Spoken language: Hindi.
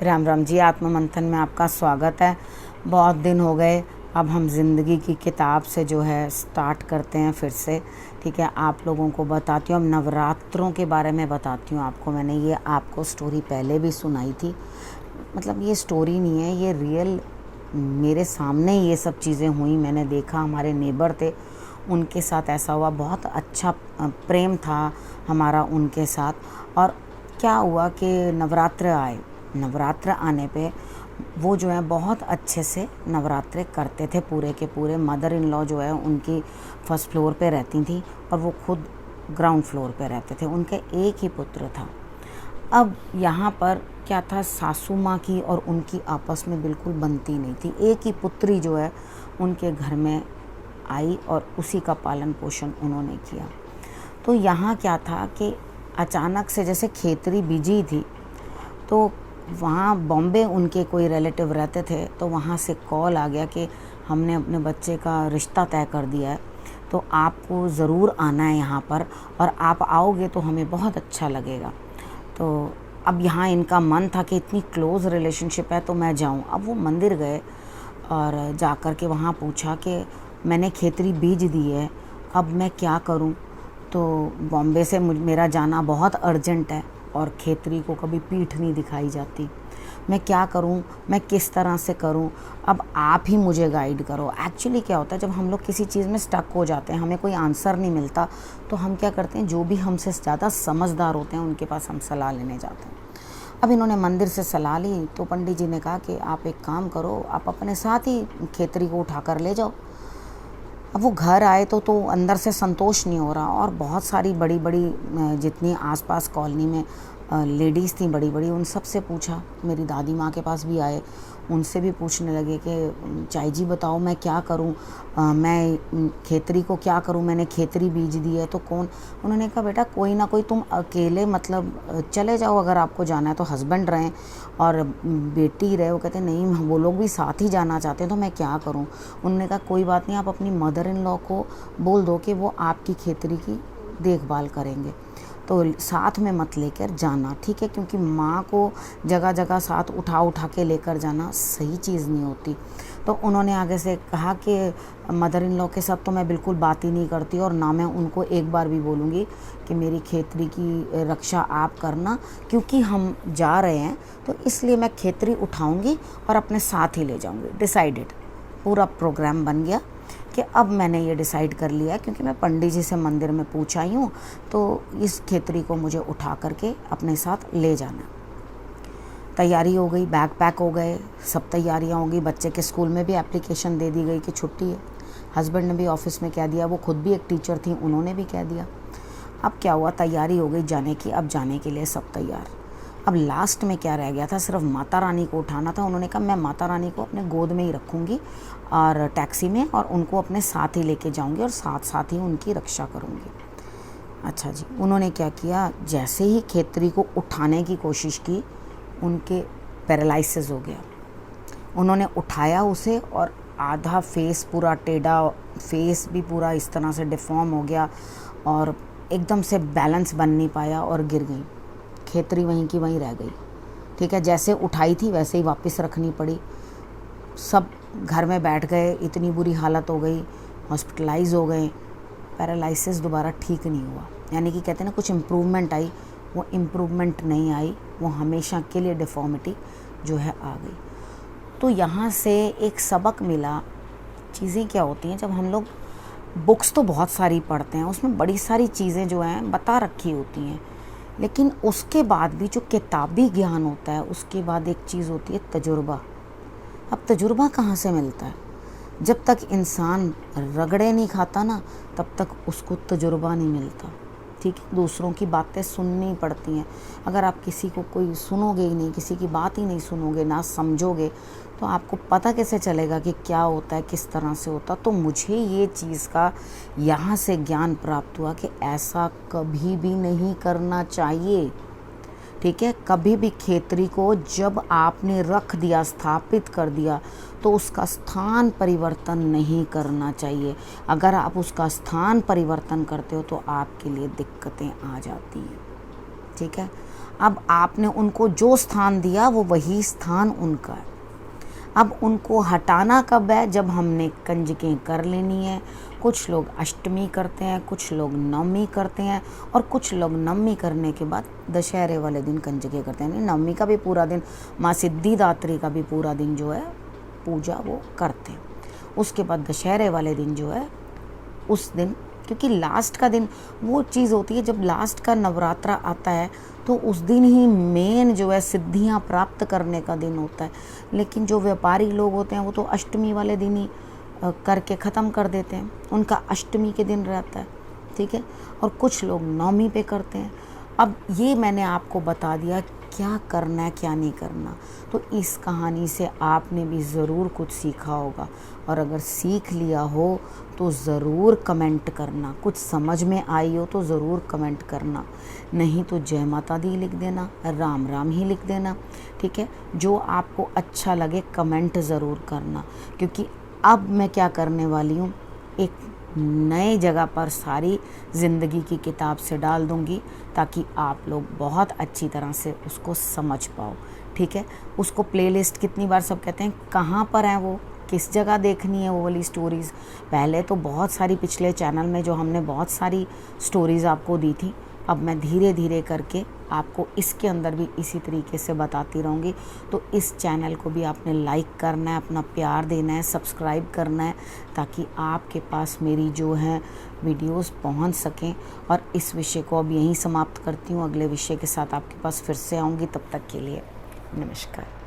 राम राम जी। आत्म मंथन में आपका स्वागत है। बहुत दिन हो गए, अब हम ज़िंदगी की किताब से जो है स्टार्ट करते हैं फिर से। ठीक है, आप लोगों को बताती हूँ, अब नवरात्रों के बारे में बताती हूँ आपको। मैंने ये आपको स्टोरी पहले भी सुनाई थी, मतलब ये स्टोरी नहीं है, ये रियल मेरे सामने ये सब चीज़ें हुई। मैंने देखा, हमारे नेबर थे, उनके साथ ऐसा हुआ। बहुत अच्छा प्रेम था हमारा उनके साथ। और क्या हुआ कि नवरात्र आए, नवरात्र आने पे वो जो है बहुत अच्छे से नवरात्रे करते थे पूरे के पूरे। मदर इन लॉ जो है उनकी फर्स्ट फ्लोर पे रहती थी और वो खुद ग्राउंड फ्लोर पे रहते थे। उनके एक ही पुत्र था। अब यहाँ पर क्या था, सासू माँ की और उनकी आपस में बिल्कुल बनती नहीं थी। एक ही पुत्री जो है उनके घर में आई और उसी का पालन पोषण उन्होंने किया। तो यहाँ क्या था कि अचानक से जैसे खेतरी बिजी थी, तो वहाँ बॉम्बे उनके कोई रिलेटिव रहते थे, तो वहाँ से कॉल आ गया कि हमने अपने बच्चे का रिश्ता तय कर दिया है, तो आपको ज़रूर आना है यहाँ पर, और आप आओगे तो हमें बहुत अच्छा लगेगा। तो अब यहाँ इनका मन था कि इतनी क्लोज़ रिलेशनशिप है तो मैं जाऊँ। अब वो मंदिर गए और जा कर के वहाँ पूछा कि मैंने खेतरी बीज दी है, अब मैं क्या करूँ। तो बॉम्बे से मेरा जाना बहुत अर्जेंट है और खेतरी को कभी पीठ नहीं दिखाई जाती, मैं क्या करूं, मैं किस तरह से करूं, अब आप ही मुझे गाइड करो। एक्चुअली क्या होता है, जब हम लोग किसी चीज़ में स्टक हो जाते हैं, हमें कोई आंसर नहीं मिलता, तो हम क्या करते हैं, जो भी हमसे ज़्यादा समझदार होते हैं उनके पास हम सलाह लेने जाते हैं। अब इन्होंने मंदिर से सलाह ली, तो पंडित जी ने कहा कि आप एक काम करो, आप अपने साथ ही खेतरी को उठा कर ले जाओ। अब वो घर आए तो अंदर से संतोष नहीं हो रहा, और बहुत सारी बड़ी बड़ी जितनी आसपास कॉलोनी में लेडीज़ थी बड़ी बड़ी, उन सब से पूछा। मेरी दादी माँ के पास भी आए, उनसे भी पूछने लगे कि चाई जी बताओ मैं क्या करूँ, मैं खेतरी को क्या करूँ, मैंने खेतरी बीज दी है तो कौन। उन्होंने कहा बेटा कोई ना कोई, तुम अकेले मतलब चले जाओ, अगर आपको जाना है तो हस्बैंड रहें और बेटी रहे। वो कहते नहीं, वो लोग भी साथ ही जाना चाहते हैं, तो मैं क्या करूँ। उन्होंने कहा कोई बात नहीं, आप अपनी मदर इन लॉ को बोल दो कि वो आपकी खेतरी की देखभाल करेंगे, तो साथ में मत लेकर जाना, ठीक है, क्योंकि माँ को जगह जगह साथ उठा उठा के लेकर जाना सही चीज़ नहीं होती। तो उन्होंने आगे से कहा कि मदर इन लॉ के साथ तो मैं बिल्कुल बात ही नहीं करती, और ना मैं उनको एक बार भी बोलूँगी कि मेरी खेतरी की रक्षा आप करना, क्योंकि हम जा रहे हैं तो इसलिए मैं खेतरी उठाऊँगी और अपने साथ ही ले जाऊँगी। डिसाइडेड, पूरा प्रोग्राम बन गया कि अब मैंने ये डिसाइड कर लिया है, क्योंकि मैं पंडित जी से मंदिर में पूछ आई हूँ, तो इस खेतरी को मुझे उठा करके अपने साथ ले जाना। तैयारी हो गई, बैग पैक हो गए, सब तैयारियाँ हो गई। बच्चे के स्कूल में भी एप्लीकेशन दे दी गई कि छुट्टी है। हस्बैंड ने भी ऑफिस में कह दिया, वो खुद भी एक टीचर थी, उन्होंने भी कह दिया। अब क्या हुआ, तैयारी हो गई जाने की, अब जाने के लिए सब तैयार। अब लास्ट में क्या रह गया था, सिर्फ माता रानी को उठाना था। उन्होंने कहा मैं माता रानी को अपने गोद में ही रखूँगी और टैक्सी में, और उनको अपने साथ ही लेके जाऊँगी और साथ साथ ही उनकी रक्षा करूँगी। अच्छा जी, उन्होंने क्या किया, जैसे ही खेतरी को उठाने की कोशिश की, उनके पैरालिसिस हो गया। उन्होंने उठाया उसे और आधा फेस पूरा टेढ़ा, फेस भी पूरा इस तरह से डिफॉर्म हो गया, और एकदम से बैलेंस बन नहीं पाया और गिर गई। खेतरी वहीं की वहीं रह गई। ठीक है, जैसे उठाई थी वैसे ही वापस रखनी पड़ी। सब घर में बैठ गए, इतनी बुरी हालत हो गई, हॉस्पिटलाइज हो गए। पैरालिसिस दोबारा ठीक नहीं हुआ, यानी कि कहते हैं ना कुछ इम्प्रूवमेंट आई, वो इम्प्रूवमेंट नहीं आई, वो हमेशा के लिए डिफॉर्मिटी जो है आ गई। तो यहाँ से एक सबक मिला। चीज़ें क्या होती हैं, जब हम लोग बुक्स तो बहुत सारी पढ़ते हैं, उसमें बड़ी सारी चीज़ें जो हैं बता रखी होती हैं, लेकिन उसके बाद भी जो किताबी ज्ञान होता है, उसके बाद एक चीज़ होती है तजुर्बा। अब तजुर्बा कहाँ से मिलता है, जब तक इंसान रगड़े नहीं खाता ना, तब तक उसको तजुर्बा नहीं मिलता। ठीक है, दूसरों की बातें सुननी पड़ती हैं। अगर आप किसी को कोई सुनोगे ही नहीं, किसी की बात ही नहीं सुनोगे, ना समझोगे, तो आपको पता कैसे चलेगा कि क्या होता है, किस तरह से होता। तो मुझे ये चीज़ का यहाँ से ज्ञान प्राप्त हुआ कि ऐसा कभी भी नहीं करना चाहिए। ठीक है, कभी भी खेतरी को जब आपने रख दिया, स्थापित कर दिया, तो उसका स्थान परिवर्तन नहीं करना चाहिए। अगर आप उसका स्थान परिवर्तन करते हो तो आपके लिए दिक्कतें आ जाती हैं। ठीक है, अब आपने उनको जो स्थान दिया वो वही स्थान उनका है। अब उनको हटाना कब है? जब हमने कंजकें कर लेनी है। कुछ लोग अष्टमी करते हैं, कुछ लोग नवमी करते हैं, और कुछ लोग नवमी करने के बाद दशहरे वाले दिन कंजकें करते हैं। नवमी का भी पूरा दिन, माँ सिद्धिदात्री का भी पूरा दिन जो है पूजा वो करते हैं। उसके बाद दशहरे वाले दिन जो है उस दिन, क्योंकि लास्ट का दिन वो चीज़ होती है, जब लास्ट का नवरात्रा आता है तो उस दिन ही मेन जो है सिद्धियां प्राप्त करने का दिन होता है। लेकिन जो व्यापारी लोग होते हैं वो तो अष्टमी वाले दिन ही करके ख़त्म कर देते हैं, उनका अष्टमी के दिन रहता है, ठीक है। और कुछ लोग नवमी पे करते हैं। अब ये मैंने आपको बता दिया क्या करना है क्या नहीं करना। तो इस कहानी से आपने भी ज़रूर कुछ सीखा होगा, और अगर सीख लिया हो तो ज़रूर कमेंट करना। कुछ समझ में आई हो तो ज़रूर कमेंट करना, नहीं तो जय माता दी लिख देना, राम राम ही लिख देना, ठीक है। जो आपको अच्छा लगे कमेंट ज़रूर करना, क्योंकि अब मैं क्या करने वाली हूँ, एक नए जगह पर सारी ज़िंदगी की किताब से डाल दूँगी, ताकि आप लोग बहुत अच्छी तरह से उसको समझ पाओ, ठीक है। उसको प्लेलिस्ट कितनी बार सब कहते हैं कहाँ पर हैं वो, किस जगह देखनी है वो वाली स्टोरीज़। पहले तो बहुत सारी पिछले चैनल में जो हमने बहुत सारी स्टोरीज़ आपको दी थी, अब मैं धीरे धीरे करके आपको इसके अंदर भी इसी तरीके से बताती रहूँगी। तो इस चैनल को भी आपने लाइक करना है, अपना प्यार देना है, सब्सक्राइब करना है, ताकि आपके पास मेरी जो है वीडियोस पहुंच सकें। और इस विषय को अब यहीं समाप्त करती हूँ, अगले विषय के साथ आपके पास फिर से आऊँगी। तब तक के लिए नमस्कार।